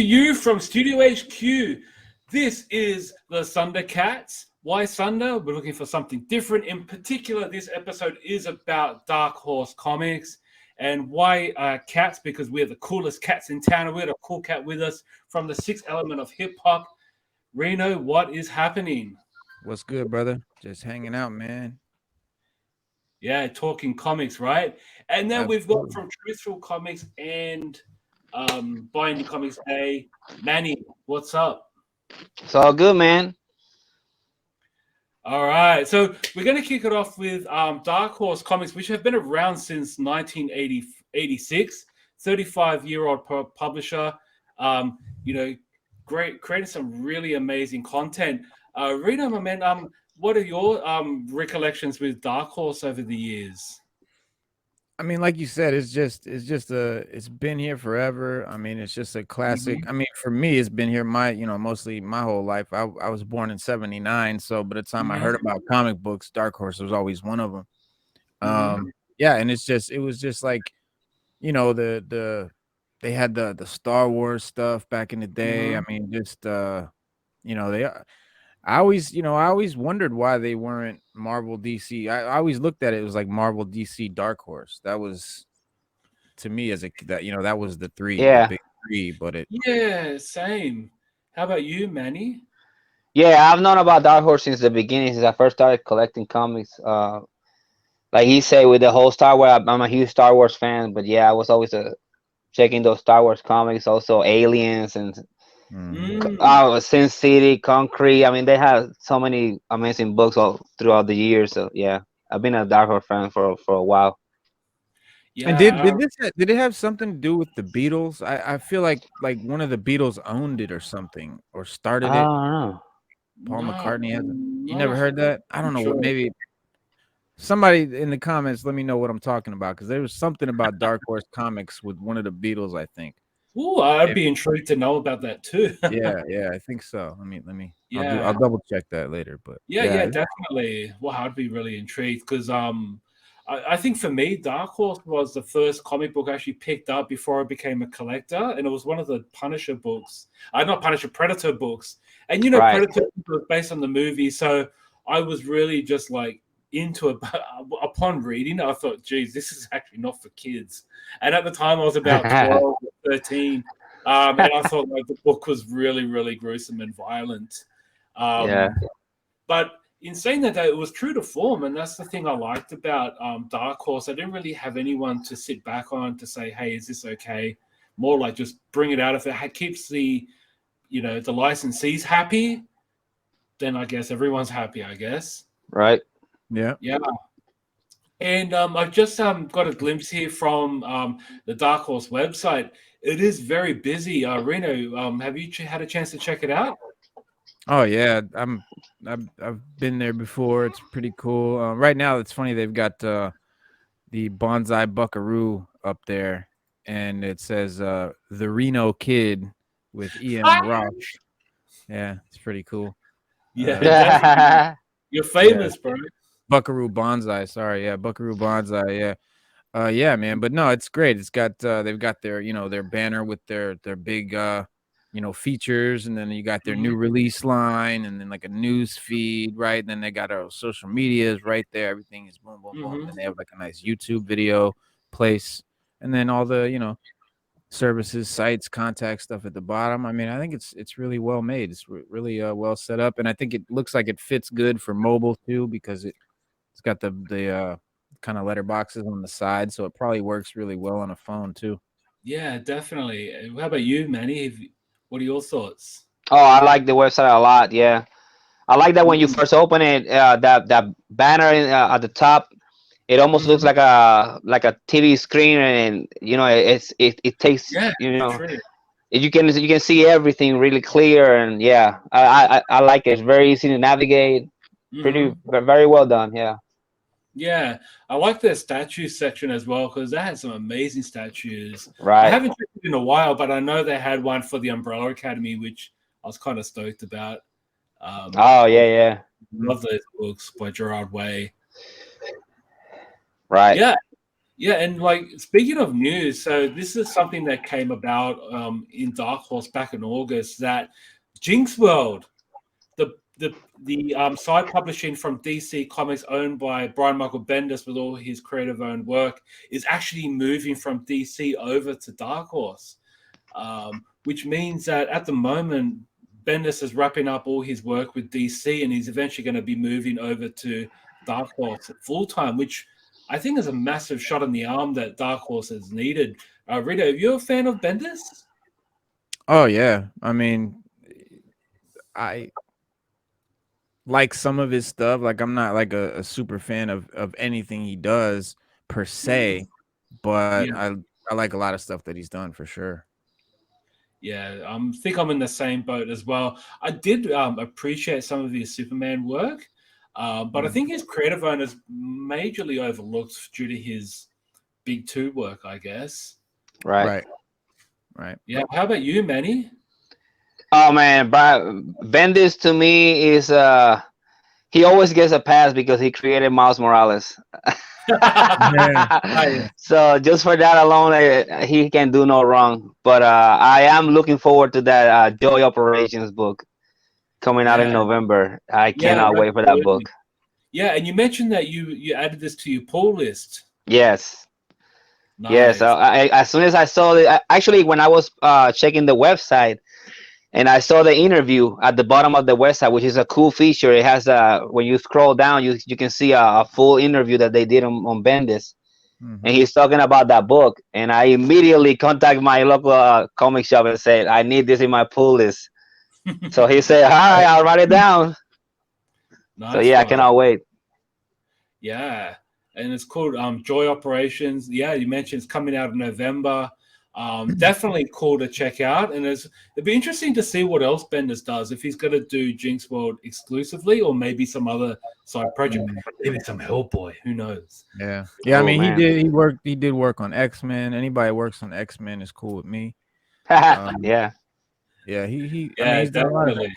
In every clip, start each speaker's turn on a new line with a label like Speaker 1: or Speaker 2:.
Speaker 1: you from Studio HQ. This is the Sunder Katz. Why Sunder? We're looking for something different. In particular, this episode is about Dark Horse Comics. And why cats? Because we're the coolest cats in town, and we have a cool cat with us from the Sixth Element of Hip Hop. Reno, what is happening?
Speaker 2: What's good, brother? Just hanging out, man.
Speaker 1: Yeah, talking comics, right? And then we've got from Truthful Comics and Buying Comics Day, Manny. What's up?
Speaker 3: It's all good, man.
Speaker 1: All right, so we're going to kick it off with Dark Horse Comics, which have been around since 1986. 35-year-old publisher. Great, creating some really amazing content. Reno, my man, what are your recollections with Dark Horse over the years?
Speaker 2: I mean, like you said, it's been here forever. I mean, it's just a classic. I mean, for me, it's been here mostly my whole life. I was born in '79, so by the time I heard about comic books, Dark Horse was always one of them. Yeah, and it was just like, they had the Star Wars stuff back in the day. I mean, I always wondered why they weren't Marvel DC. I always looked at it was like Marvel DC Dark Horse. That was, to me, that was the three, the big three. But
Speaker 1: same. How about you, Manny?
Speaker 3: Yeah, I've known about Dark Horse since the beginning, since I first started collecting comics. Like he said, with the whole Star Wars, I'm a huge Star Wars fan. But yeah, I was always checking those Star Wars comics, also Aliens and Sin City, Concrete. I mean, they have so many amazing books all throughout the years. So yeah, I've been a Dark Horse fan for a while.
Speaker 2: Yeah. And did it have something to do with the Beatles? I feel like one of the Beatles owned it or something, or started it.
Speaker 3: I don't know.
Speaker 2: Paul McCartney has it. You never heard that? I don't know. What maybe somebody in the comments let me know what I'm talking about, because there was something about Dark Horse Comics with one of the Beatles, I think.
Speaker 1: Oh, I'd be intrigued to know about that too.
Speaker 2: yeah, I think so. Let me. Yeah. I'll double check that later. But
Speaker 1: yeah, definitely. Well, I'd be really intrigued because I think for me, Dark Horse was the first comic book I actually picked up before I became a collector, and it was one of the Punisher books. Not Punisher, Predator books, and Predator was based on the movie, so I was really just like into it. But upon reading, I thought, geez, this is actually not for kids. And at the time, I was about 12 or 13, and I thought like the book was really, really gruesome and violent. But in saying that, it was true to form, and that's the thing I liked about Dark Horse. I didn't really have anyone to sit back on to say, hey, is this okay? More like just bring it out. If it keeps the licensees happy, then I guess everyone's happy, I guess.
Speaker 3: Right.
Speaker 2: Yeah.
Speaker 1: And I've just got a glimpse here from the Dark Horse website. It is very busy. Reno, have you had a chance to check it out?
Speaker 2: Oh yeah, I've been there before. It's pretty cool. Right now, it's funny, they've got the Bonsai Buckaroo up there, and it says the Reno Kid with E.M. Roche. Yeah, it's pretty cool.
Speaker 1: Yeah, you're famous, bro.
Speaker 2: Buckaroo Bonsai. Sorry, yeah, Buckaroo Bonsai. Yeah, yeah, man. But no, it's great. It's got they've got their their banner with their big features, and then you got their new release line, and then like a news feed, right? And then they got our social medias right there. Everything is boom, boom, boom. And they have like a nice YouTube video place, and then all the services, sites, contact stuff at the bottom. I mean, I think it's really well made. It's really well set up, and I think it looks like it fits good for mobile too, because it's got the kind of letterboxes on the side, so it probably works really well on a phone too.
Speaker 1: Yeah, definitely. How about you, Manny? What are your thoughts?
Speaker 3: Oh, I like the website a lot. Yeah, I like that when you first open it, that banner at the top, it almost looks like a TV screen, and it takes
Speaker 1: true.
Speaker 3: you can see everything really clear, and yeah, I like it. It's very easy to navigate. Very well done. Yeah.
Speaker 1: Yeah, I like their statues section as well, because they had some amazing statues.
Speaker 3: Right.
Speaker 1: I haven't checked it in a while, but I know they had one for the Umbrella Academy, which I was kind of stoked about.
Speaker 3: Oh yeah.
Speaker 1: Love those books by Gerard Way.
Speaker 3: Right.
Speaker 1: Yeah. Yeah, and like speaking of news, so this is something that came about in Dark Horse back in August that Jinx World, the side publishing from DC Comics owned by Brian Michael Bendis with all his creative owned work, is actually moving from DC over to Dark Horse, which means that at the moment Bendis is wrapping up all his work with DC and he's eventually going to be moving over to Dark Horse full time, which I think is a massive shot in the arm that Dark Horse has needed. Rita, are you a fan of Bendis?
Speaker 2: Oh yeah, I mean, I like some of his stuff. Like I'm not like a super fan of anything he does per se, but
Speaker 1: Yeah.
Speaker 2: I like a lot of stuff that he's done for sure.
Speaker 1: Yeah, I think I'm in the same boat as well. I did appreciate some of his Superman work, but I think his creative own is majorly overlooked due to his Big Two work, I guess.
Speaker 3: Right.
Speaker 2: Right.
Speaker 1: Yeah. How about you, Manny?
Speaker 3: Oh man, Bendis to me is he always gets a pass because he created Miles Morales.
Speaker 2: Yeah.
Speaker 3: So just for that alone, he can do no wrong. But I am looking forward to that Joy Operations book coming out in
Speaker 1: Yeah,
Speaker 3: November. I
Speaker 1: yeah,
Speaker 3: cannot wait for that book.
Speaker 1: absolutely. Yeah, and you mentioned that you added this to your pull list.
Speaker 3: Yes, yes.
Speaker 1: Nice.
Speaker 3: As soon as I saw it, actually, when I was checking the website and I saw the interview at the bottom of the website, which is a cool feature. It has when you scroll down, you can see a full interview that they did on Bendis, and he's talking about that book. And I immediately contacted my local comic shop and said, I need this in my pull list. So he said, "All right, I'll write it down." So
Speaker 1: Nice
Speaker 3: yeah, I
Speaker 1: one.
Speaker 3: cannot wait.
Speaker 1: Yeah, and it's called Joy Operations. Yeah, you mentioned it's coming out in November. Definitely cool to check out, and it'd be interesting to see what else Bendis does if he's going to do Jinx World exclusively, or maybe some other side project, maybe some Hellboy. Who knows?
Speaker 2: Yeah. Yeah. I
Speaker 3: Oh
Speaker 2: mean,
Speaker 3: man.
Speaker 2: he did work on X-Men. Anybody who works on X-Men is cool with me.
Speaker 3: Yeah.
Speaker 2: Yeah. I mean,
Speaker 1: Yeah,
Speaker 2: he's done a lot of.
Speaker 1: definitely.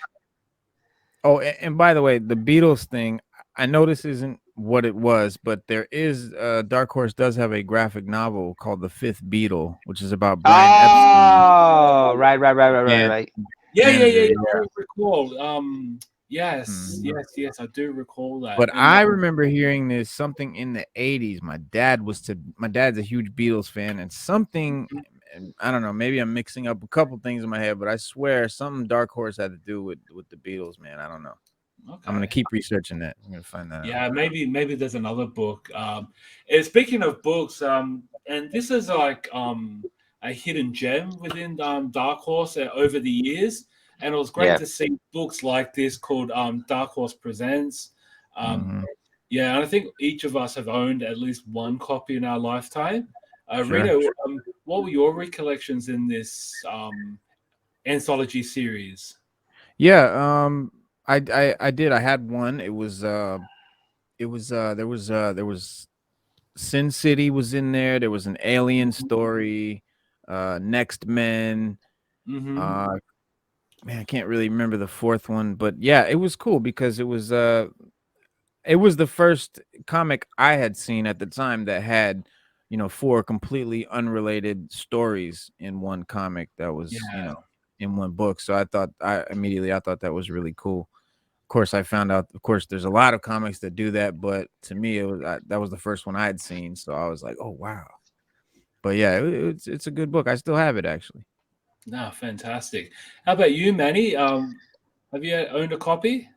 Speaker 2: Oh, and by the way, the Beatles thing, I know this isn't what it was, but there is Dark Horse does have a graphic novel called The Fifth Beatle, which is about Brian Epstein.
Speaker 3: Oh, right.
Speaker 2: And
Speaker 3: Right.
Speaker 1: Yeah,
Speaker 2: manager.
Speaker 1: I
Speaker 2: Yeah.
Speaker 1: do recall. Yes,
Speaker 2: Mhm.
Speaker 1: yes, I do recall that.
Speaker 2: But
Speaker 1: And
Speaker 2: I remember hearing this something in the 80s. My dad's a huge Beatles fan, and something, and I don't know, maybe I'm mixing up a couple things in my head, but I swear something Dark Horse had to do with the Beatles, man. I don't know. I'm gonna
Speaker 1: okay.
Speaker 2: keep researching that. I'm gonna find that out.
Speaker 1: Yeah, maybe there's another book. And speaking of books, and this is like a hidden gem within Dark Horse over the years, and it was great
Speaker 3: Yeah.
Speaker 1: to see books like this called Dark Horse Presents. Um,
Speaker 2: Mhm.
Speaker 1: yeah, and I think each of us have owned at least one copy in our lifetime.
Speaker 2: Sure.
Speaker 1: Rita, what were your recollections in this anthology series?
Speaker 2: Yeah, I did. I had one. There was Sin City was in there. There was an Alien story, Next Men.
Speaker 1: Mm-hmm.
Speaker 2: Man, I can't really remember the fourth one, but yeah, it was cool because it was the first comic I had seen at the time that had, four completely unrelated stories in one comic that was,
Speaker 1: Yeah.
Speaker 2: in one book. So I thought that was really cool. Of course, I found out. Of course, there's a lot of comics that do that, but to me, that was the first one I had seen. So I was like, oh wow. But yeah, it's a good book. I still have it actually.
Speaker 1: No, fantastic. How about you, Manny? Have you owned a copy?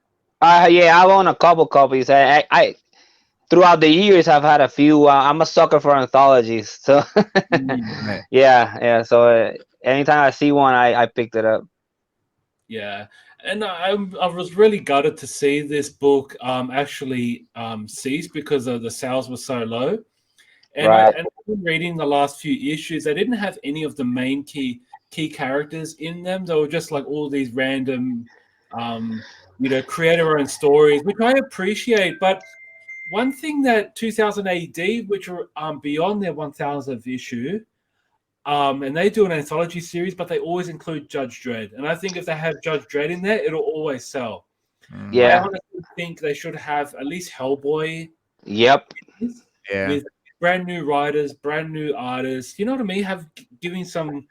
Speaker 3: Yeah, I own a couple copies. I throughout the years I've had a few. I'm a sucker for anthologies, so
Speaker 1: Mm,
Speaker 2: Right.
Speaker 3: yeah. So anytime I see one, I picked it up.
Speaker 1: yeah, and I was really gutted to see this book actually cease because the sales were so low.
Speaker 3: Right.
Speaker 1: I've been reading the last few issues. They didn't have any of the main key characters in them. They were just like all these random, creator own stories, which I appreciate. But one thing that 2000 AD, which are beyond their 1000th issue, and they do an anthology series, but they always include Judge Dredd. And I think if they have Judge Dredd in there, it'll always sell. I
Speaker 3: Yeah.
Speaker 1: honestly think they should have at least Hellboy
Speaker 3: Yep.
Speaker 2: Yeah.
Speaker 1: with brand new writers, brand new artists. You know what I mean? Giving some,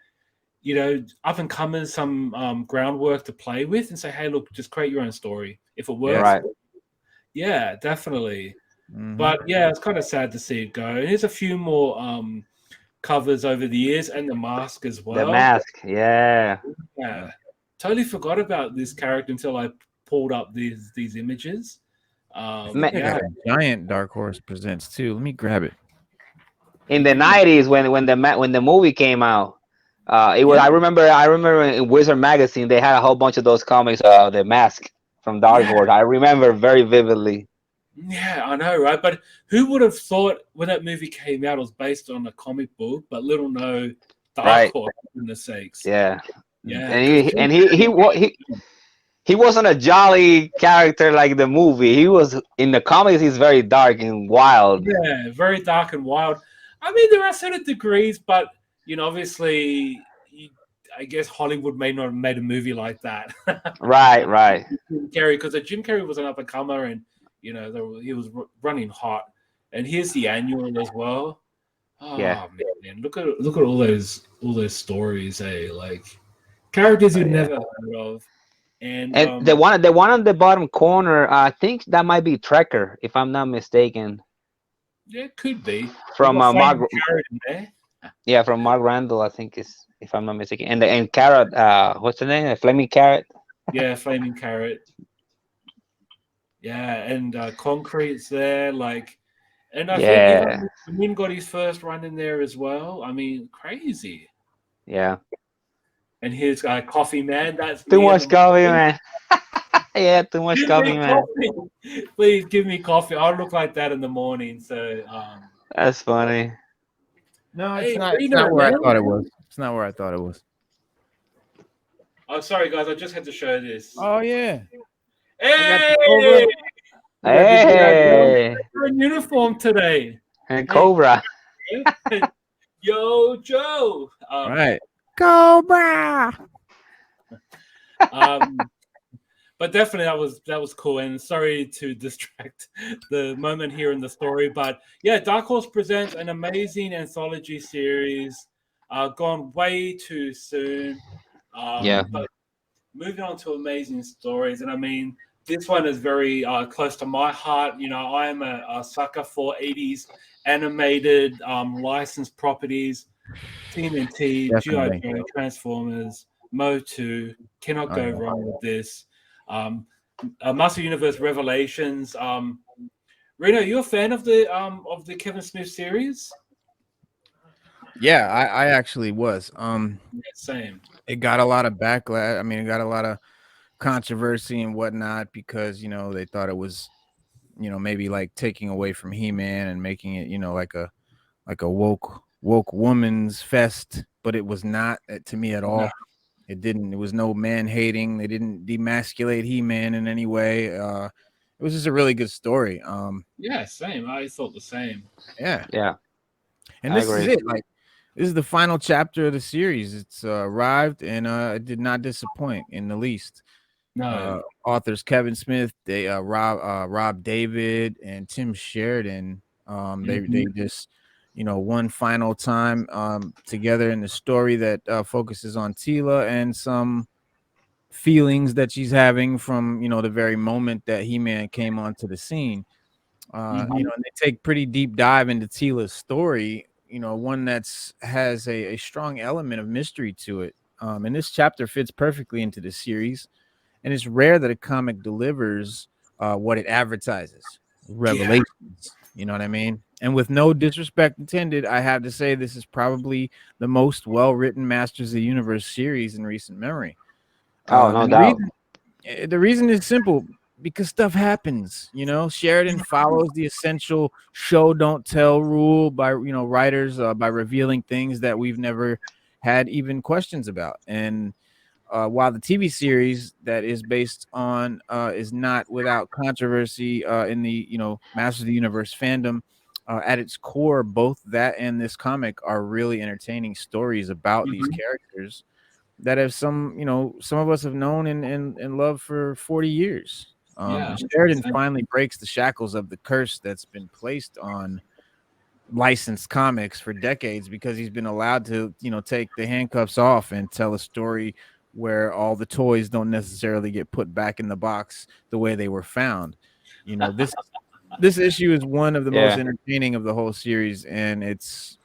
Speaker 1: up and comers some groundwork to play with, and say, hey, look, just create your own story. If it works,
Speaker 3: Right.
Speaker 1: yeah, definitely.
Speaker 2: Mhm.
Speaker 1: But yeah, it's kind of sad to see it go. And there's a few more covers over the years, and the mask as well.
Speaker 3: The mask, yeah.
Speaker 1: Yeah, totally forgot about this character until I pulled up these images.
Speaker 2: I think I
Speaker 1: Yeah,
Speaker 2: got a giant Dark Horse Presents too. Let me grab it.
Speaker 3: In the '90s, when the movie came out, it was.
Speaker 1: Yeah.
Speaker 3: I remember in Wizard magazine they had a whole bunch of those comics. The mask from Dark
Speaker 1: Yeah.
Speaker 3: Horse. I remember very vividly.
Speaker 1: Yeah, I know, right? But who would have thought when that movie came out it was based on a comic book, but little know Dark
Speaker 3: Right.
Speaker 1: Horse, for goodness sakes.
Speaker 3: Yeah.
Speaker 1: Yeah,
Speaker 3: And he wasn't a jolly character like the movie. He was in the comics. He's very dark and wild.
Speaker 1: yeah, very dark and wild. I mean, there are certain degrees, but obviously, I guess Hollywood may not have made a movie like that.
Speaker 3: Right.
Speaker 1: Jim Carrey, because Jim Carrey was an up and comer, and he was running hot. And here's the annual as well. Oh
Speaker 3: Yeah.
Speaker 1: man, look at all those stories, like characters you never heard of. And
Speaker 3: The one on the bottom corner, I think that might be Trekker, if I'm not mistaken.
Speaker 1: yeah, it could be
Speaker 3: From
Speaker 1: We've got
Speaker 3: Mark,
Speaker 1: Flaming Carrot in there.
Speaker 3: yeah, from Mark Randall, I think is, if I'm not mistaken. And Carrot, what's the name? Flaming Carrot.
Speaker 1: Yeah, Flaming Carrot. Yeah, and Concrete's there, and I think Min got his first run in there as well. I mean, crazy.
Speaker 3: Yeah.
Speaker 1: And here's Coffee Man. That's
Speaker 3: Too
Speaker 1: me in
Speaker 3: much
Speaker 1: the
Speaker 3: coffee,
Speaker 1: morning.
Speaker 3: man. Yeah, too much
Speaker 1: Give
Speaker 3: coffee,
Speaker 1: me
Speaker 3: man.
Speaker 1: coffee. Please give me coffee. I look like that in the morning. So,
Speaker 3: That's funny.
Speaker 2: No,
Speaker 1: Hey,
Speaker 2: it's not. It's
Speaker 1: Reno,
Speaker 2: not where I
Speaker 1: man.
Speaker 2: thought it was. It's not where I thought it was.
Speaker 1: oh, sorry guys, I just had to show this.
Speaker 2: Oh yeah.
Speaker 1: Hey,
Speaker 3: Hey,
Speaker 1: you're in uniform today.
Speaker 3: and Cobra.
Speaker 1: Yo, Joe.
Speaker 2: All right. Cobra.
Speaker 1: But definitely that was cool. And sorry to distract the moment here in the story, but yeah, Dark Horse presents an amazing anthology series. Gone way too soon.
Speaker 3: Yeah.
Speaker 1: But moving on to amazing stories, and I mean, this one is very close to my heart. I am a sucker for 80s animated licensed properties. TMNT, G.I.
Speaker 2: Definitely.
Speaker 1: Joe, Transformers, Motu, cannot go wrong with this. Master Universe Revelations. Reno, you a fan of the Kevin Smith series?
Speaker 2: Yeah, I actually was.
Speaker 1: Yeah, same.
Speaker 2: It got a lot of backlash. I mean, it got a lot of controversy and whatnot because they thought it was maybe like taking away from He-Man and making it like a woke woman's fest, but it was not to me at all.
Speaker 1: No.
Speaker 2: It didn't. It was no man hating. They didn't demasculate He-Man in any way. It was just a really good story.
Speaker 1: Yeah, same. I thought the same.
Speaker 2: Yeah. And
Speaker 3: I
Speaker 2: this
Speaker 3: agree.
Speaker 2: is it. Like, this is the final chapter of the series. It's arrived, and it did not disappoint in the least.
Speaker 1: No.
Speaker 2: Authors Kevin Smith, Rob David, and Tim Sheridan. They just one final time together in the story that focuses on Tila and some feelings that she's having from the very moment that He-Man came onto the scene. And they take pretty deep dive into Tila's story, one that's has a strong element of mystery to it. And this chapter fits perfectly into the series, and it's rare that a comic delivers what it advertises. Revelations. You know what I mean? And with no disrespect intended, I have to say this is probably the most well-written Masters of the Universe series in recent memory.
Speaker 3: Oh, no doubt.
Speaker 2: The reason is simple, because stuff happens. Sheridan follows the essential show don't tell rule by writers by revealing things that we've never had even questions about. And while the TV series that is based on is not without controversy in the Masters of the Universe fandom, at its core, both that and this comic are really entertaining stories about these characters that have some of us have known and loved for 40 years. Sheridan finally breaks the shackles of the curse that's been placed on licensed comics for decades because he's been allowed to, take the handcuffs off and tell a story where all the toys don't necessarily get put back in the box the way they were found. This issue is one of the most
Speaker 3: Yeah.
Speaker 2: entertaining of the whole series, and it's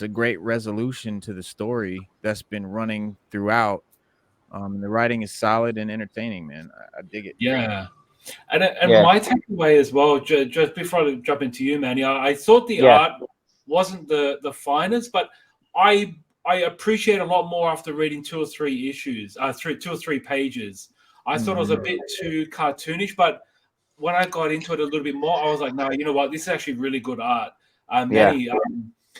Speaker 2: a great resolution to the story that's been running throughout. The writing is solid and entertaining, man. I dig it.
Speaker 1: Yeah. And
Speaker 3: Yeah.
Speaker 1: my takeaway as well, just before I jump into you, Manny, I thought the
Speaker 3: Yeah.
Speaker 1: art wasn't the finest, but I appreciate a lot more after reading 2 or 3 issues, 2 or 3 pages. I thought it was a bit too cartoonish, but when I got into it a little bit more, I was like, no, you know what? This is actually really good art.
Speaker 3: Yeah.
Speaker 1: Manny,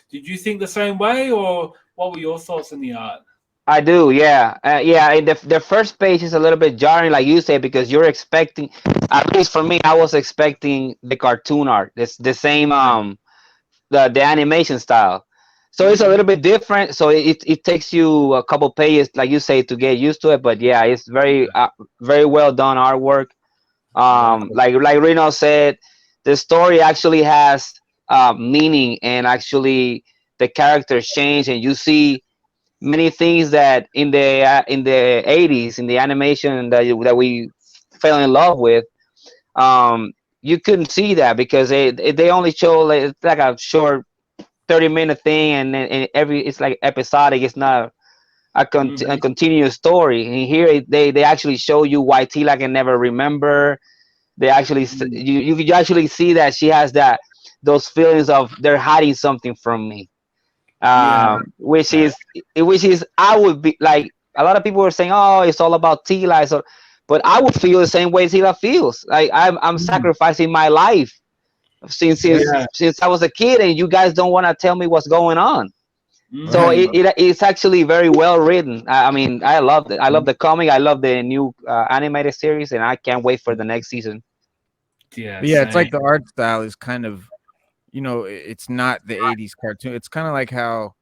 Speaker 1: did you think the same way, or what were your thoughts on the art?
Speaker 3: I do, yeah, yeah. The first page is a little bit jarring, like you say, because you're expecting. At least for me, I was expecting the cartoon art. It's the same, the animation style. So it's a little bit different. So it takes you a couple pages, like you say, to get used to it. But yeah, it's very well done artwork.
Speaker 1: Wow.
Speaker 3: Like Reno said, the story actually has meaning, and actually the characters change, and you see many things that in the 80s in the animation that we fell in love with. You couldn't see that because they only show like a short 30-minute thing, and then and it's like episodic. It's not a
Speaker 1: Mhm.
Speaker 3: continuous story. And here they actually show you why Tila can never remember. They actually you actually see that she has those feelings of they're hiding something from me,
Speaker 1: Yeah.
Speaker 3: which is I would be like, a lot of people were saying, oh, it's all about Tila, so, but I would feel the same way Tila feels. Like I'm
Speaker 1: Mhm.
Speaker 3: sacrificing my life since
Speaker 2: Yeah.
Speaker 3: since
Speaker 1: Yeah.
Speaker 3: since I was a kid, and you guys don't want to tell me what's going on. So
Speaker 2: Right.
Speaker 1: Mhm.
Speaker 3: it's actually very well written. I mean, I loved it. I love the comic. I love the new animated series, and I can't wait for the next season.
Speaker 1: Yeah.
Speaker 2: But yeah, it's
Speaker 1: Same.
Speaker 2: like the art style is kind of, it's not the 80s cartoon. It's kind of like how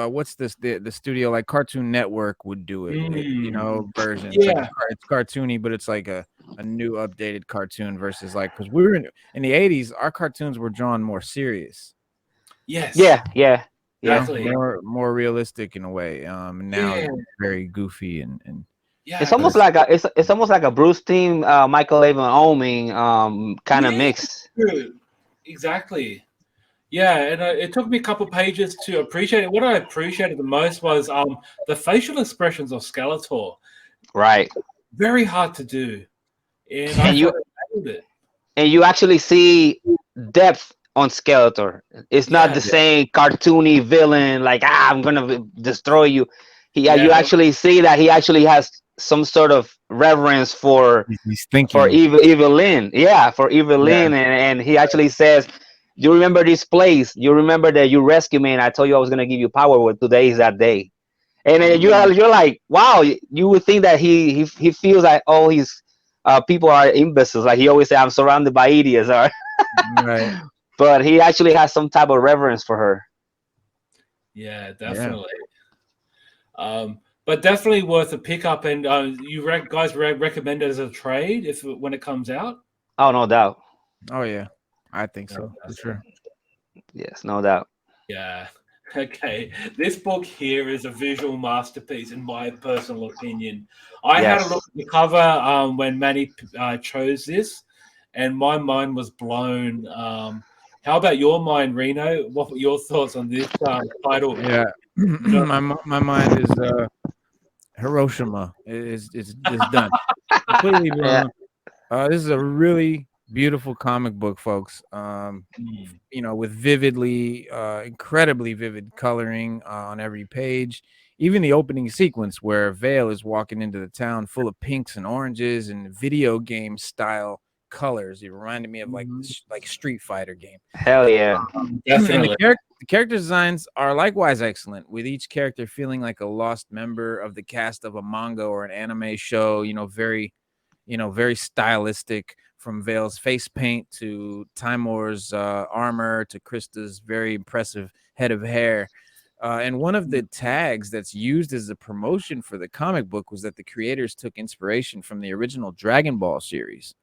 Speaker 2: what's this the studio like Cartoon Network would do it, version. It's like
Speaker 1: Yeah.
Speaker 2: it's cartoony, but it's like a new updated cartoon versus like, because we were in the 80s, our cartoons were drawn more serious,
Speaker 1: Yes.
Speaker 3: Yeah, yeah, yeah.
Speaker 1: Exactly.
Speaker 2: more realistic in a way. And now
Speaker 1: Yeah.
Speaker 2: it's very goofy and
Speaker 3: It's
Speaker 1: Yeah.
Speaker 2: but
Speaker 3: almost
Speaker 2: it's
Speaker 3: like it's almost like a Bruce Team, Michael Avon Oming kind of
Speaker 1: Yeah.
Speaker 3: mix.
Speaker 1: True. Exactly. Yeah, and it took me a couple pages to appreciate it. What I appreciated the most was the facial expressions of Skeletor.
Speaker 3: Right.
Speaker 1: Very hard to do, and I
Speaker 3: and
Speaker 1: thought
Speaker 3: you
Speaker 1: it nailed it.
Speaker 3: and you actually see depth on Skeletor. It's not
Speaker 1: Yeah,
Speaker 3: the same cartoony villain like, I'm gonna destroy you. You
Speaker 1: yeah,
Speaker 3: actually see that he actually has some sort of reverence
Speaker 2: he's
Speaker 3: for
Speaker 2: thinking.
Speaker 3: Evelyn. Yeah, for
Speaker 2: Yeah.
Speaker 3: Evelyn, and he actually says, "You remember this place? You remember that you rescued me, and I told you I was gonna give you power. Well, today is that day." And then you're like, wow, you would think that he feels like all his people are imbeciles. Like he always say, I'm surrounded by idiots. Or,
Speaker 2: Right.
Speaker 3: but he actually has some type of reverence for her.
Speaker 1: yeah,
Speaker 2: Yeah.
Speaker 1: definitely. But definitely worth a pickup. And you guys recommend it as a trade if when it comes out.
Speaker 3: Oh, no doubt.
Speaker 2: Oh yeah, I think so for
Speaker 1: Fantastic.
Speaker 2: sure.
Speaker 3: Yes, no doubt.
Speaker 1: Yeah. Okay. This book here is a visual masterpiece, in my personal opinion. I had a
Speaker 3: Yes.
Speaker 1: look at the cover when Manny chose this, and my mind was blown. How about your mind, Reno? What were your thoughts on this title?
Speaker 2: Yeah.
Speaker 1: No.
Speaker 2: my mind is Hiroshima is done. Completely
Speaker 3: Yeah.
Speaker 2: blown. This is a really beautiful comic book, folks.
Speaker 1: Mm.
Speaker 2: With incredibly vivid coloring on every page. Even the opening sequence where Vale is walking into the town full of pinks and oranges and video game style colors. It reminded me of like Street Fighter game.
Speaker 3: Hell yeah.
Speaker 2: And
Speaker 1: Definitely.
Speaker 2: the character designs are likewise excellent, with each character feeling like a lost member of the cast of a manga or an anime show. Very stylistic, from Vale's face paint to Timor's armor to Krista's very impressive head of hair. And one of the tags that's used as a promotion for the comic book was that the creators took inspiration from the original Dragon Ball series.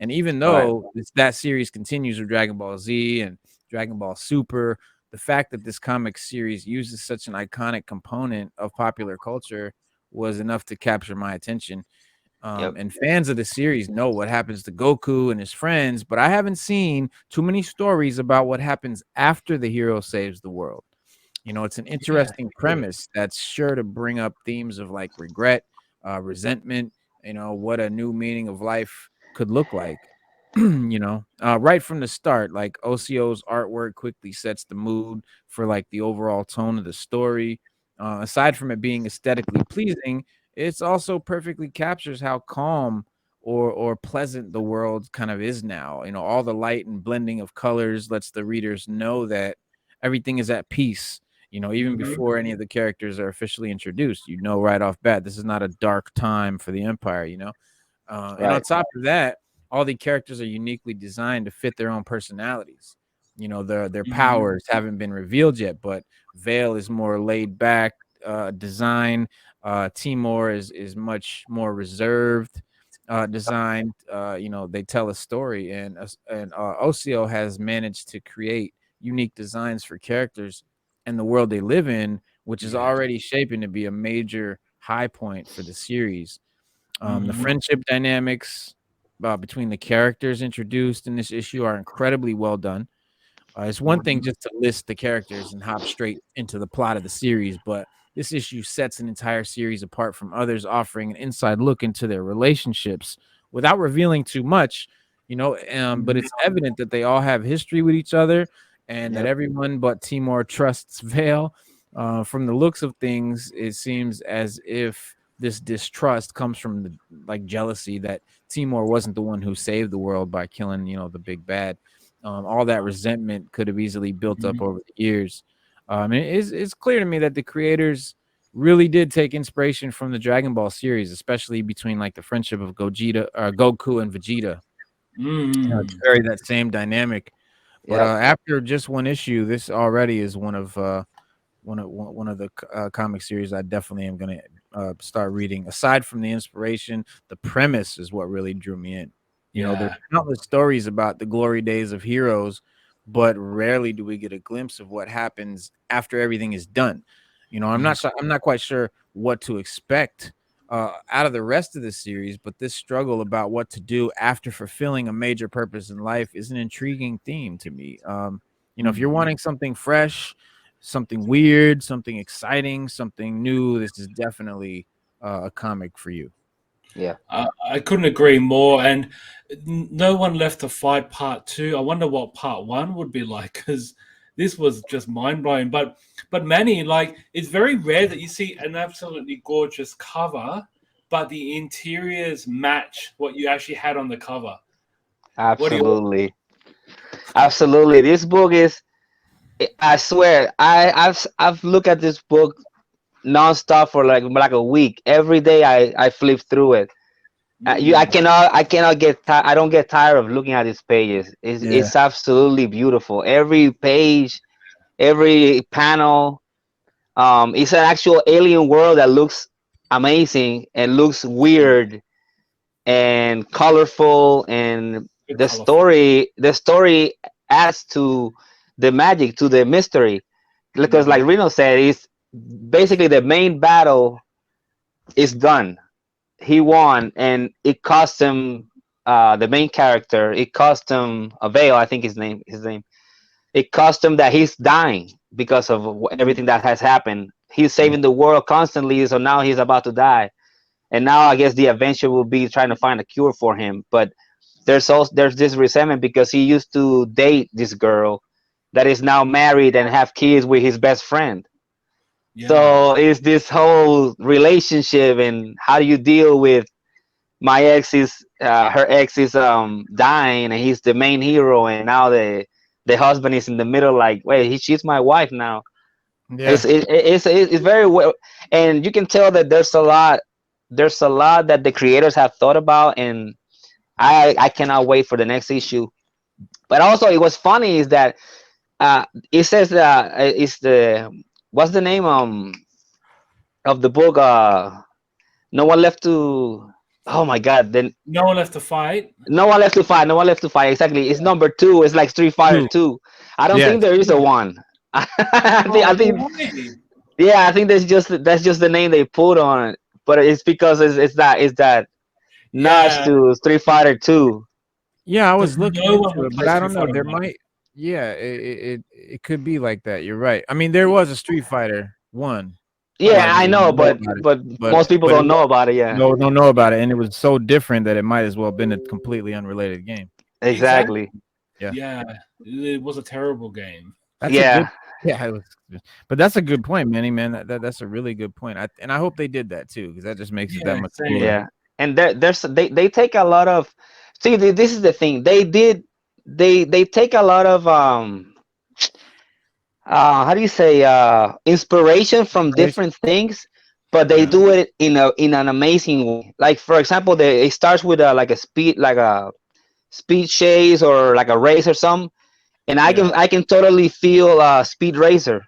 Speaker 2: And even
Speaker 3: Right.
Speaker 2: though that series continues with Dragon Ball Z and Dragon Ball Super. The fact that this comic series uses such an iconic component of popular culture was enough to capture my attention.
Speaker 3: Yep.
Speaker 2: And fans of the series know what happens to Goku and his friends, but I haven't seen too many stories about what happens after the hero saves the world. It's an
Speaker 1: Yeah,
Speaker 2: interesting
Speaker 1: true.
Speaker 2: premise that's sure to bring up themes of like regret, resentment, what a new meaning of life could look like. Right from the start, like OCO's artwork quickly sets the mood for like the overall tone of the story. Aside from it being aesthetically pleasing, it's also perfectly captures how calm or pleasant the world kind of is now. All the light and blending of colors lets the readers know that everything is at peace. Even
Speaker 1: Hmm.
Speaker 2: before any of the characters are officially introduced, right off bat, this is not a dark time for the Empire. And on
Speaker 3: Right.
Speaker 2: top of that, all the characters are uniquely designed to fit their own personalities. Their
Speaker 1: Hmm.
Speaker 2: powers haven't been revealed yet, but Vale is more laid back design. Timor is much more reserved design. They tell a story, and Ocio has managed to create unique designs for characters and the world they live in, which is
Speaker 1: Yeah.
Speaker 2: already shaping to be a major high point for the series. The
Speaker 1: Hmm.
Speaker 2: friendship dynamics between the characters introduced in this issue are incredibly well done. It's one thing
Speaker 1: Hmm.
Speaker 2: just to list the characters and hop straight into the plot of the series, but this issue sets an entire series apart from others, offering an inside look into their relationships without revealing too much. But
Speaker 1: Hmm.
Speaker 2: it's evident that they all have history with each other, and that
Speaker 3: Yep.
Speaker 2: everyone but Timor trusts Vale. From the looks of things, it seems as if this distrust comes from the like jealousy that Timor wasn't the one who saved the world by killing, the big bad. All that resentment could have easily built up over the years. And it's clear to me that the creators really did take inspiration from the Dragon Ball series, especially between like the friendship of Goku and Vegeta. To
Speaker 1: Mm.
Speaker 2: carry that same dynamic. But
Speaker 3: Yep.
Speaker 2: after just one issue, this already is one of the comic series I definitely am going to start reading. Aside from the inspiration, the premise is what really drew me in. There's
Speaker 1: Yeah.
Speaker 2: countless stories about the glory days of heroes, but rarely do we get a glimpse of what happens after everything is done.
Speaker 1: Mhm.
Speaker 2: I'm not quite sure what to expect out of the rest of the series, but this struggle about what to do after fulfilling a major purpose in life is an intriguing theme to me. If you're
Speaker 1: Mm.
Speaker 2: wanting something fresh, something weird, something exciting, something new, this is definitely a comic for you.
Speaker 3: Yeah.
Speaker 1: I couldn't agree more. And no one left to fight part two. I wonder what part one would be like because this was just mind blowing. But Manny, like it's very rare that you see an absolutely gorgeous cover, but the interiors match what you actually had on the cover. What do you?
Speaker 3: Absolutely. Absolutely. This book is. I swear. I've looked at this book nonstop for like a week. Every day I flip through it. I
Speaker 1: Mm,
Speaker 3: cannot I don't get tired of looking at these pages.
Speaker 2: Yeah.
Speaker 3: It's absolutely beautiful. Every page, every panel. It's an actual alien world that looks amazing and looks weird and colorful, and
Speaker 1: very colorful.
Speaker 3: the story adds to the magic, to the mystery, because like
Speaker 1: Hmm.
Speaker 3: Reno said, it's basically the main battle is done. He won, and it cost him the main character. It cost him a veil, I think his name. It cost him that he's dying because of everything that has happened. He's
Speaker 1: Yeah.
Speaker 3: saving the world constantly, so now he's about to die. And now I guess the adventure will be trying to find a cure for him. But there's this resentment because he used to date this girl that is now married and have kids with his best friend.
Speaker 1: Yeah.
Speaker 3: So it's this whole relationship, and how do you deal with my ex is her ex is dying, and he's the main hero, and now the husband is in the middle, like, wait, she's my wife now.
Speaker 2: Yeah.
Speaker 3: It's very well, and you can tell that there's a lot that the creators have thought about, and I cannot wait for the next issue. But also, it was funny is that it says it's the what's the name of the book, no one left to, oh my god, then
Speaker 1: No one left to fight.
Speaker 3: no one left to fight, no one left to fight, exactly, it's number two, it's like Street Fighter
Speaker 2: Two.
Speaker 3: 2. I don't think
Speaker 2: Yes.
Speaker 3: there is a one. I
Speaker 1: Oh,
Speaker 3: think,
Speaker 1: no way.
Speaker 3: yeah, I think that's just the name they put on it. But it's because it's that notch
Speaker 1: Yeah,
Speaker 3: to Street Fighter 2.
Speaker 2: Yeah, I
Speaker 1: because
Speaker 2: was looking
Speaker 1: no one
Speaker 2: into
Speaker 1: would
Speaker 2: it,
Speaker 1: play
Speaker 2: but I
Speaker 1: Street
Speaker 2: don't know.
Speaker 1: Fighter
Speaker 2: There
Speaker 1: 1.
Speaker 2: might, yeah, it could be like that. You're right. I mean, there was a Street Fighter one. A
Speaker 3: Yeah,
Speaker 2: lot of
Speaker 3: I
Speaker 2: people
Speaker 3: know,
Speaker 2: don't know
Speaker 3: but
Speaker 2: about it,
Speaker 3: but
Speaker 2: but
Speaker 3: most people
Speaker 2: but it
Speaker 3: don't
Speaker 2: was,
Speaker 3: know about it. Yeah,
Speaker 2: no don't know about it, and it was so different that it might as well have been a completely unrelated game.
Speaker 1: Exactly.
Speaker 3: exactly.
Speaker 2: Yeah,
Speaker 1: Yeah, it was a terrible game.
Speaker 2: that's a good.
Speaker 3: Yeah,
Speaker 2: Yeah, it was, but that's a good point, Manny. Man, that's a really good point. And I hope they did that too, because that just makes it that
Speaker 1: Yeah,
Speaker 2: much cooler.
Speaker 1: same.
Speaker 3: yeah. And they take a lot of. See, this is the thing. They take a lot of how do you say, inspiration from
Speaker 2: Inspiration.
Speaker 3: different things, but they
Speaker 1: Yeah,
Speaker 3: do it in an amazing way. Like for example, it starts with like a speed chase or like a race or something, and I can
Speaker 1: yeah.
Speaker 3: I can totally feel Speed Racer.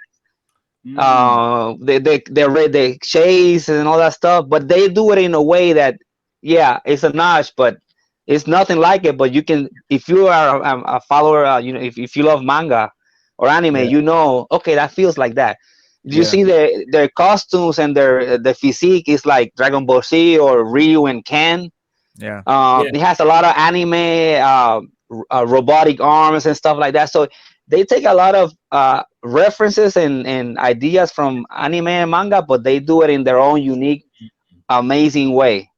Speaker 1: Mm,
Speaker 3: The chase and all that stuff, but they do it in a way that, yeah, it's a notch, but it's nothing like it. But you can, if you are a follower, if you love manga or anime,
Speaker 2: Yeah,
Speaker 3: okay, that feels like that. You
Speaker 2: yeah,
Speaker 3: see their costumes and their physique is like Dragon Ball Z or Ryu and Ken.
Speaker 2: yeah,
Speaker 1: yeah,
Speaker 3: It has a lot of anime, robotic arms and stuff like that. So they take a lot of references and ideas from anime and manga, but they do it in their own unique, amazing way.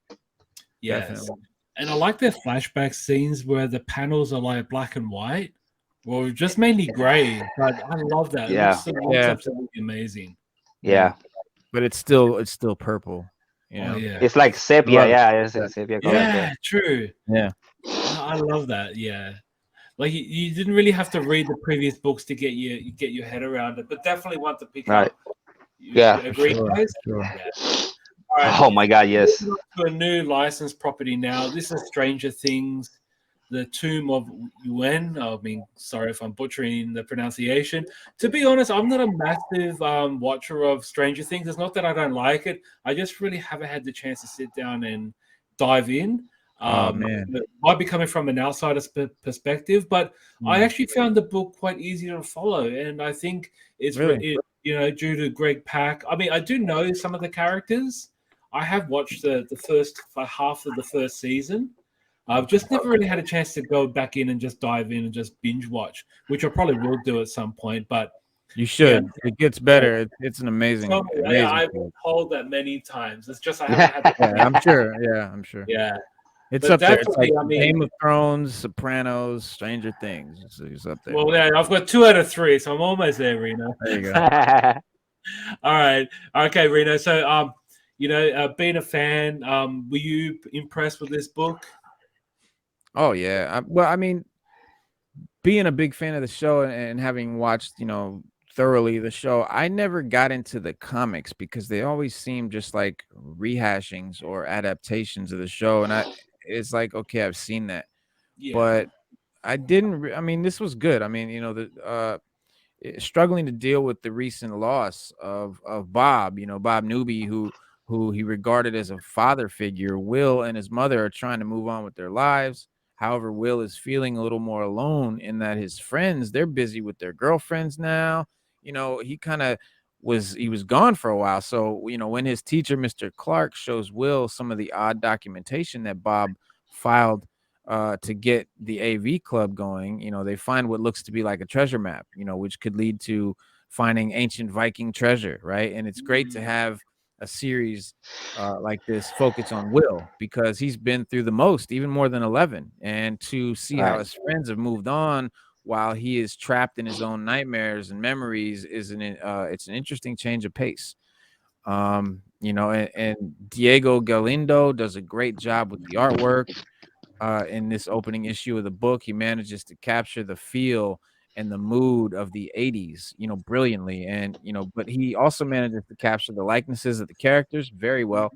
Speaker 1: yes.
Speaker 2: definitely.
Speaker 1: And I like their flashback scenes where the panels are like black and white, or just mainly gray. But I love that.
Speaker 3: Yeah,
Speaker 1: It looks
Speaker 2: Yeah,
Speaker 1: absolutely amazing.
Speaker 2: yeah,
Speaker 3: yeah.
Speaker 2: but it's still purple. You
Speaker 1: Oh
Speaker 2: know,
Speaker 1: yeah,
Speaker 3: It's like
Speaker 2: I
Speaker 3: sepia.
Speaker 2: love it.
Speaker 3: Yeah, it's
Speaker 2: Yeah,
Speaker 3: in sepia colors.
Speaker 2: yeah,
Speaker 3: Yeah.
Speaker 1: yeah, true.
Speaker 2: yeah.
Speaker 1: I love that. Yeah, like you didn't really have to read the previous books to get your head around it, but definitely want to pick
Speaker 3: Right.
Speaker 1: up. You
Speaker 3: Yeah.
Speaker 2: For
Speaker 1: agree,
Speaker 2: sure,
Speaker 1: guys?
Speaker 2: for sure.
Speaker 1: Yeah. All right.
Speaker 3: Oh my God. Yes.
Speaker 1: Moving on to a new licensed property now. This is Stranger Things, The Tomb of Yuen. I mean, sorry if I'm butchering the pronunciation. To be honest, I'm not a massive watcher of Stranger Things. It's not that I don't like it. I just really haven't had the chance to sit down and dive in.
Speaker 2: Oh man.
Speaker 1: It might be coming from an outsider's perspective, but I
Speaker 2: Mm,
Speaker 1: actually found the book quite easy to follow, and I think
Speaker 2: really?
Speaker 1: due to Greg Pak. I mean, I do know some of the characters. I have watched the first half of the first season. I've just never really had a chance to go back in and just dive in and just binge watch, which I probably will do at some point. But
Speaker 2: You
Speaker 1: yeah,
Speaker 2: should. It gets
Speaker 1: yeah,
Speaker 2: better. It's an
Speaker 1: tell
Speaker 2: amazing,
Speaker 1: me, yeah,
Speaker 2: amazing
Speaker 1: I've been
Speaker 2: show.
Speaker 1: told that many times. It's just I haven't had the
Speaker 2: Yeah,
Speaker 1: chance.
Speaker 2: I'm sure. Yeah, I'm sure.
Speaker 1: Yeah,
Speaker 2: It's
Speaker 1: but
Speaker 2: up there. It's
Speaker 1: definitely,
Speaker 2: like
Speaker 1: I mean,
Speaker 2: Game of Thrones, Sopranos, Stranger Things. It's up there.
Speaker 1: well, yeah, I've got 2 out of 3, so I'm almost there, Reno.
Speaker 2: There you go.
Speaker 1: All right, okay, Reno. So, being a fan, were you impressed with this book?
Speaker 2: Oh yeah. Well, I mean, being a big fan of the show and having watched, thoroughly the show, I never got into the comics because they always seem just like rehashings or adaptations of the show, and it's like, okay, I've seen that,
Speaker 1: Yeah,
Speaker 2: but I didn't. I mean, this was good. I mean, struggling to deal with the recent loss of Bob, Bob Newby, who he regarded as a father figure. Will and his mother are trying to move on with their lives. However, Will is feeling a little more alone in that his friends, they're busy with their girlfriends now. He kind of was gone for a while. So, when his teacher, Mr. Clark, shows Will some of the odd documentation that Bob filed to get the AV club going, they find what looks to be like a treasure map, which could lead to finding ancient Viking treasure, right? And it's great to have a series like this focus on Will because he's been through the most, even more than 11, and to see how
Speaker 3: Right.
Speaker 2: his friends have moved on while he is trapped in his own nightmares and memories it's an interesting change of pace. And Diego Galindo does a great job with the artwork in this opening issue of the book. He manages to capture the feel and the mood of the 80s, brilliantly. And, but he also manages to capture the likenesses of the characters very well.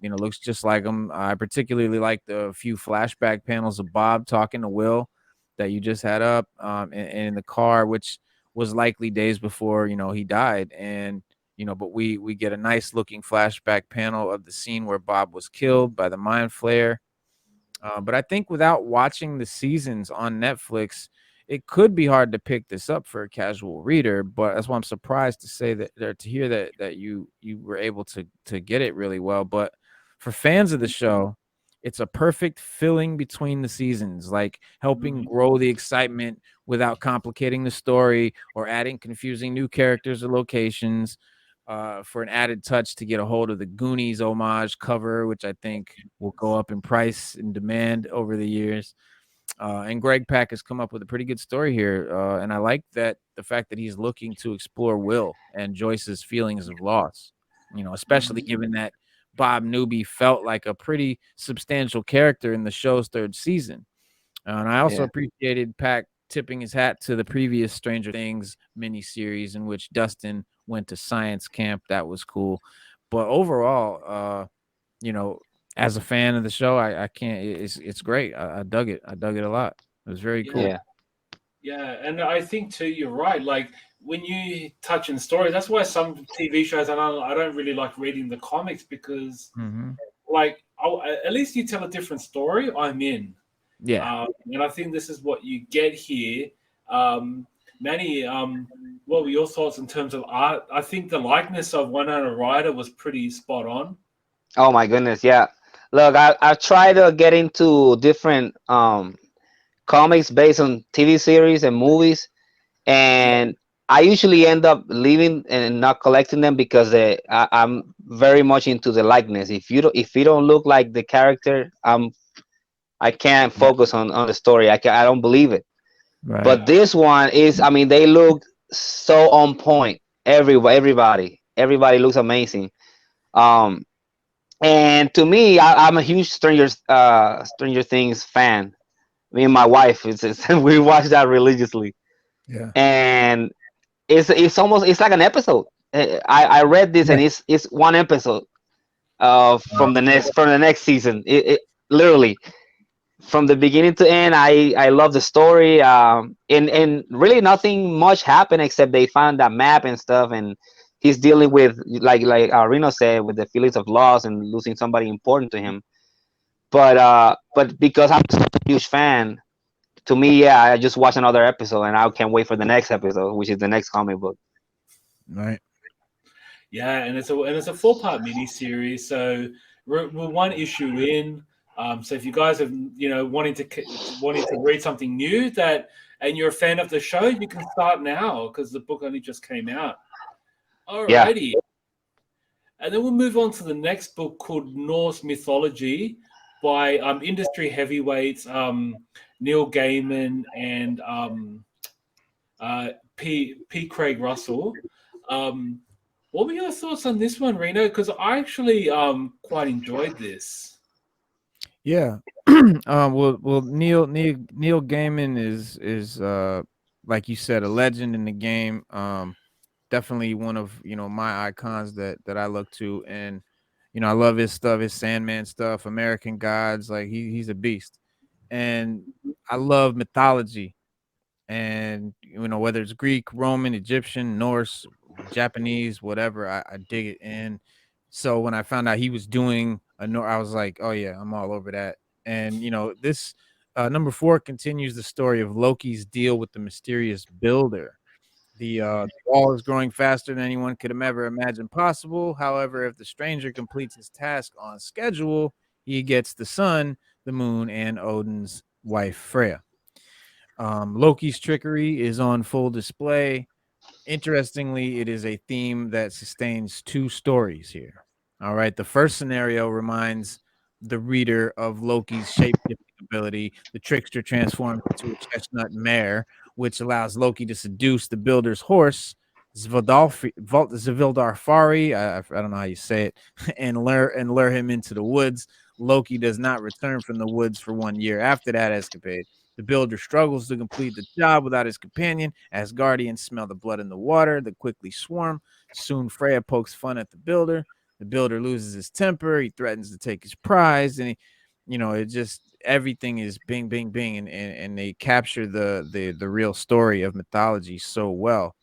Speaker 2: Looks just like them. I particularly like the few flashback panels of Bob talking to Will that you just had up in the car, which was likely days before, he died. And, but we get a nice looking flashback panel of the scene where Bob was killed by the mind flare. But I think without watching the seasons on Netflix, it could be hard to pick this up for a casual reader, but that's why I'm surprised to say that, or to hear that you were able to get it really well. But for fans of the show, it's a perfect filling between the seasons, like helping grow the excitement without complicating the story or adding confusing new characters or locations. For an added touch to get a hold of the Goonies homage cover, which I think will go up in price and demand over the years. And Greg Pak has come up with a pretty good story here. And I like that the fact that he's looking to explore Will and Joyce's feelings of loss, especially given that Bob Newby felt like a pretty substantial character in the show's third season. And I also appreciated Pak tipping his hat to the previous Stranger Things miniseries in which Dustin went to science camp. That was cool. But overall, as a fan of the show, I can't. It's great. I dug it. I dug it a lot. It was very cool.
Speaker 1: Yeah, and I think too, you're right. Like when you touch on stories, that's why some TV shows I don't really like reading the comics because, like, at least you tell a different story. I'm in.
Speaker 2: Yeah.
Speaker 1: And I think this is what you get here. Manny, what were your thoughts in terms of art? I think the likeness of Winona Ryder was pretty spot on.
Speaker 3: Oh my goodness, yeah. Look, I try to get into different comics based on TV series and movies, and I usually end up leaving and not collecting them because I'm very much into the likeness. If you don't look like the character, I can't focus on the story. I don't believe it.
Speaker 2: Right.
Speaker 3: But this one is, I mean, they look so on point. Everybody looks amazing. Um, and to me, I'm a huge Stranger Things fan. Me and my wife, we watch that religiously,
Speaker 2: Yeah.
Speaker 3: and it's like an episode. I read this, and it's one episode from the next season. It literally from the beginning to end. I love the story. And really nothing much happened except they found that map and stuff, and he's dealing with like Reno said, with the feelings of loss and losing somebody important to him. But because I'm such a huge fan, to me, yeah, I just watched another episode, and I can't wait for the next episode, which is the next comic book.
Speaker 2: Right.
Speaker 1: Yeah, and it's a 4-part miniseries. So we're one issue in. So if you guys have wanting to read something new and you're a fan of the show, you can start now because the book only just came out. Alrighty. Yeah. And then we'll move on to the next book called Norse Mythology by industry heavyweights Neil Gaiman and P. Craig Russell. What were your thoughts on this one, Reno? Because I actually quite enjoyed this.
Speaker 2: Yeah. Well, Neil Gaiman is like you said, a legend in the game. Definitely one of my icons that I look to, and I love his stuff, his Sandman stuff, American Gods. Like he's a beast, and I love mythology, and whether it's Greek, Roman, Egyptian, Norse, Japanese, whatever, I dig it. And so when I found out he was doing I was like, oh yeah, I'm all over that. And this number 4 continues the story of Loki's deal with the mysterious builder. The wall is growing faster than anyone could have ever imagined possible. However, if the stranger completes his task on schedule, he gets the sun, the moon, and Odin's wife Freya. Loki's trickery is on full display. Interestingly, it is a theme that sustains 2 stories here. All right. The first scenario reminds the reader of Loki's shape-shifting ability. The trickster transforms into a chestnut mare, which allows Loki to seduce the builder's horse, Zvildarfari, I don't know how you say it, and lure him into the woods. Loki does not return from the woods for 1 year after that escapade. The builder struggles to complete the job without his companion. As guardians smell the blood in the water, they quickly swarm. Soon Freya pokes fun at the builder. The builder loses his temper. He threatens to take his prize, and it just everything is bing, bing, bing, and they capture the real story of mythology so well.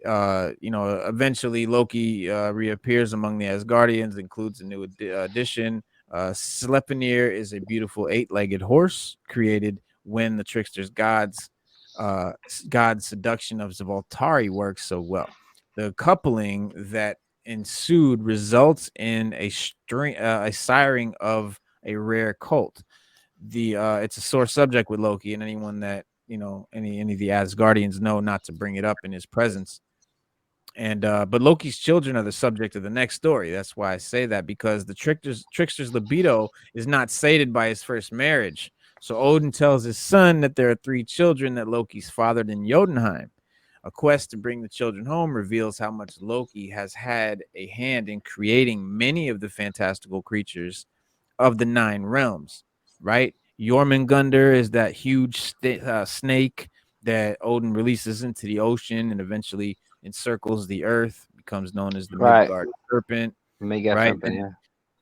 Speaker 2: Eventually Loki reappears among the Asgardians, includes a new addition. Sleipnir is a beautiful 8-legged horse created when the trickster's God's seduction of Zvoltari works so well. The coupling that ensued results in a siring of a rare cult. It's a sore subject with Loki, and anyone that any of the Asgardians know not to bring it up in his presence. And but Loki's children are the subject of the next story. That's why I say that, because the trickster's libido is not sated by his first marriage. So Odin tells his son that there are 3 children that Loki's fathered in Jotunheim. A quest to bring the children home reveals how much Loki has had a hand in creating many of the fantastical creatures of the 9 realms, right? Jormungandr is that huge snake that Odin releases into the ocean and eventually encircles the earth, becomes known as the
Speaker 3: Right.
Speaker 2: Midgard serpent,
Speaker 3: Mega
Speaker 2: right?
Speaker 3: something, yeah.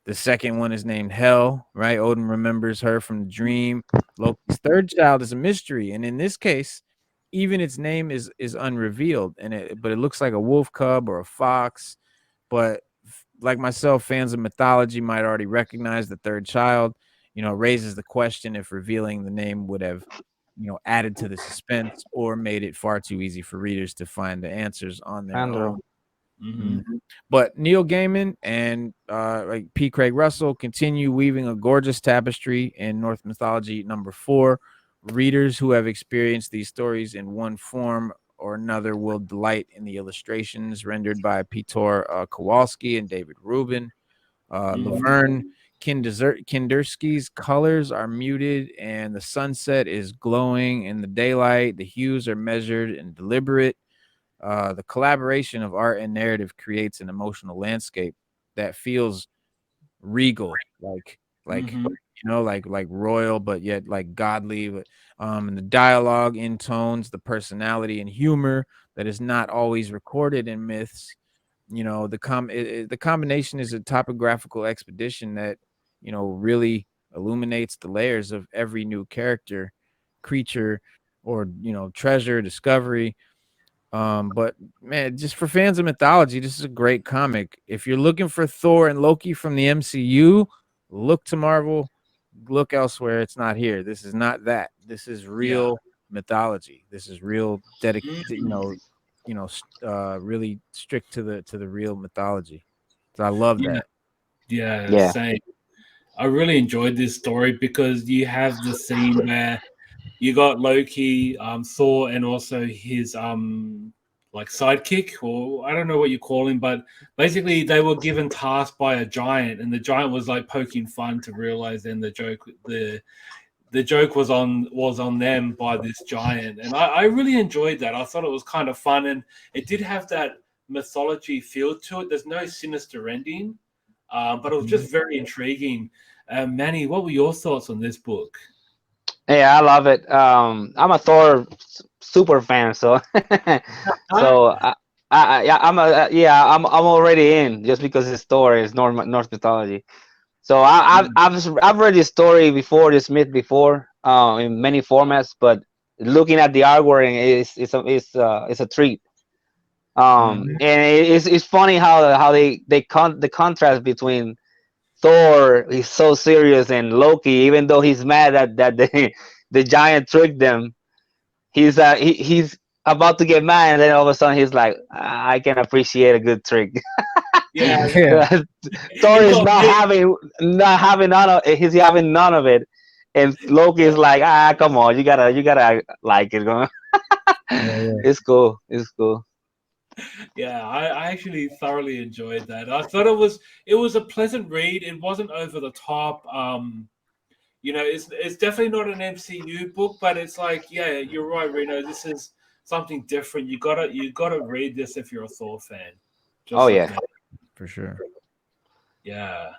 Speaker 2: The second one is named Hel, right? Odin remembers her from the dream. Loki's third child is a mystery, and in this case, even its name is unrevealed, but it looks like a wolf cub or a fox. But like myself, fans of mythology might already recognize the third child. Raises the question if revealing the name would have, added to the suspense or made it far too easy for readers to find the answers on their
Speaker 3: Andrew.
Speaker 2: own.
Speaker 1: Mm-hmm.
Speaker 2: But Neil Gaiman and like P. Craig Russell continue weaving a gorgeous tapestry in Norse mythology #4. Readers who have experienced these stories in one form or another will delight in the illustrations rendered by Piotr Kowalski and David Rubin. Laverne Kindersky's colors are muted and the sunset is glowing in the daylight. The hues are measured and deliberate. The collaboration of art and narrative creates an emotional landscape that feels regal, like like royal, but yet like godly. But and the dialogue intones the personality and humor that is not always recorded in myths. The combination is a topographical expedition that really illuminates the layers of every new character, creature, or treasure discovery. But man, just for fans of mythology, this is a great comic. If you're looking for Thor and Loki from the MCU, look to Marvel, look elsewhere. It's not here. This is not that. This is real mythology. This is real really strict to the real mythology. So I love that.
Speaker 1: Yeah,
Speaker 3: Yeah.
Speaker 1: same. I really enjoyed this story because you have the scene where you got Loki, Thor, and also his like sidekick, or I don't know what you call him, but basically they were given tasks by a giant, and the giant was like poking fun to realize then the joke was on them by this giant, and I really enjoyed that. I thought it was kind of fun, and it did have that mythology feel to it. There's no sinister ending, but it was just very intriguing. Manny, what were your thoughts on this book?
Speaker 3: Yeah, I love it. I'm a Thor super fan, so so yeah, I'm already in just because his story is Norse mythology. So I've read this story before, this myth before, in many formats, but looking at the artwork it's a treat. And it's funny how the contrast between Thor, he's so serious, and Loki, even though he's mad that the giant tricked them, he's about to get mad, and then all of a sudden he's like, I can appreciate a good trick.
Speaker 1: Yeah,
Speaker 2: Yeah.
Speaker 3: Thor
Speaker 1: you
Speaker 3: is
Speaker 1: got me.
Speaker 3: not having none of he's having none of it, and Loki is like, come on, you gotta like it. It's cool. It's cool.
Speaker 1: Yeah, I actually thoroughly enjoyed that. I thought it was a pleasant read. It wasn't over the top. It's definitely not an MCU book, but it's like, yeah, you're right, Reno. This is something different. You gotta read this if you're a Thor fan.
Speaker 3: Oh
Speaker 1: Just like
Speaker 3: yeah,
Speaker 1: that.
Speaker 2: For sure.
Speaker 1: Yeah.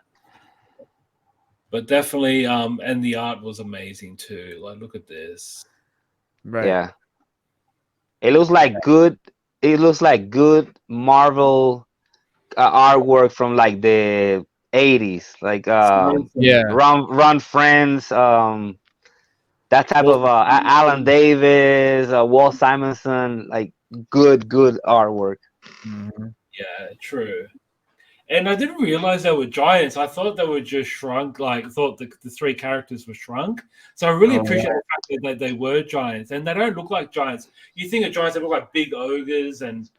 Speaker 1: But definitely, and the art was amazing too. Like, look at this.
Speaker 2: Right.
Speaker 3: yeah. It looks like good. It looks like good Marvel artwork from like the 80s, like
Speaker 2: Yeah.
Speaker 3: Run Friends, that type
Speaker 1: Well,
Speaker 3: of Alan Davis, Walt Simonson, like good artwork.
Speaker 2: Mhm.
Speaker 1: yeah, true. And I didn't realize they were giants. I thought they were just shrunk. Like, I thought the three characters were shrunk. So I really appreciate the fact that they were giants, and they don't look like giants. You think of giants, they look like big ogres, and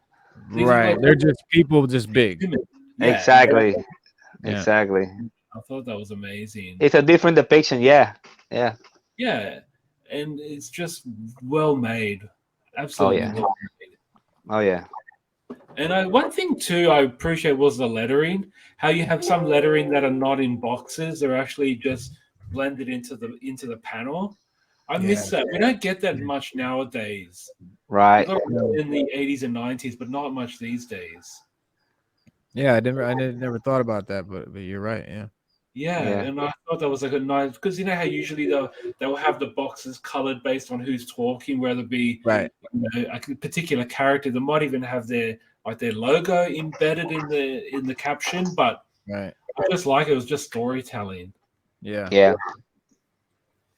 Speaker 1: these look
Speaker 2: Right.
Speaker 1: like
Speaker 2: They're just people, just big.
Speaker 1: humans. Yeah,
Speaker 3: Exactly.
Speaker 2: Yeah.
Speaker 3: Exactly.
Speaker 1: I thought that was amazing.
Speaker 3: It's a different depiction. Yeah. Yeah.
Speaker 1: Yeah, and it's just well made. Absolutely
Speaker 3: yeah.
Speaker 1: well made.
Speaker 3: Oh yeah.
Speaker 1: And one thing too I appreciate was the lettering. How you have some lettering that are not in boxes; they're actually just blended into the panel. I miss that. We don't get that much nowadays.
Speaker 3: Right.
Speaker 1: We got it in the 80s and 90s, but not much these days.
Speaker 2: Yeah, I never thought about that, but you're right. Yeah.
Speaker 1: Yeah, and I thought that was like a nice, because you know how usually they'll have the boxes colored based on who's talking, whether it be
Speaker 2: Right.
Speaker 1: a particular character. They might even have their logo embedded in the caption, but
Speaker 2: Right.
Speaker 1: I just like it. It was just storytelling.
Speaker 2: Yeah.
Speaker 3: Yeah.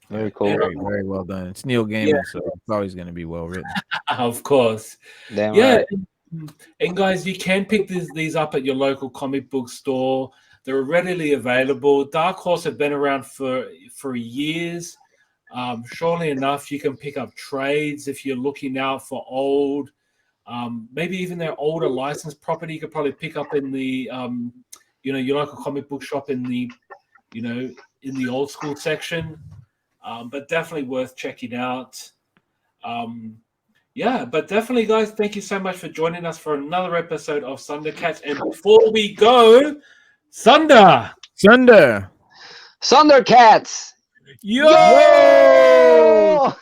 Speaker 3: Very cool.
Speaker 2: Very, very well done. It's Neil Gaiman, so it's always going to be well written.
Speaker 1: Of course.
Speaker 3: Damn
Speaker 1: Yeah.
Speaker 3: right.
Speaker 1: And guys, you can pick these up at your local comic book store. They're readily available. Dark Horse have been around for years. Surely enough, you can pick up trades if you're looking out for old, maybe even their older licensed property. You could probably pick up in the, your local comic book shop in the, in the old school section. But definitely worth checking out. Yeah, but definitely, guys, thank you so much for joining us for another episode of Sunder Katz. And before we go, Sunder!
Speaker 3: Thundercats!
Speaker 1: Yo!
Speaker 3: Yo!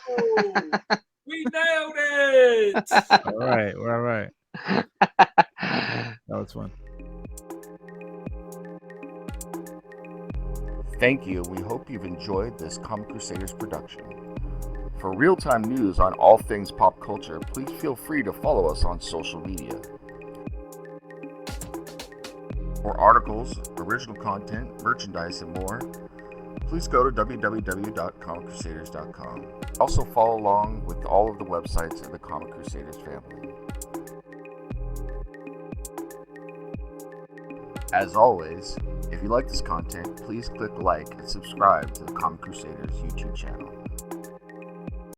Speaker 1: We nailed it!
Speaker 2: All right. We're all right. That was fun.
Speaker 4: Thank you. We hope you've enjoyed this Comic Crusaders production. For real-time news on all things pop culture, please feel free to follow us on social media. For articles, original content, merchandise, and more, please go to www.comiccrusaders.shop. Also follow along with all of the websites in the Comic Crusaders family. As always, if you like this content, please click like and subscribe to the Comic Crusaders YouTube channel.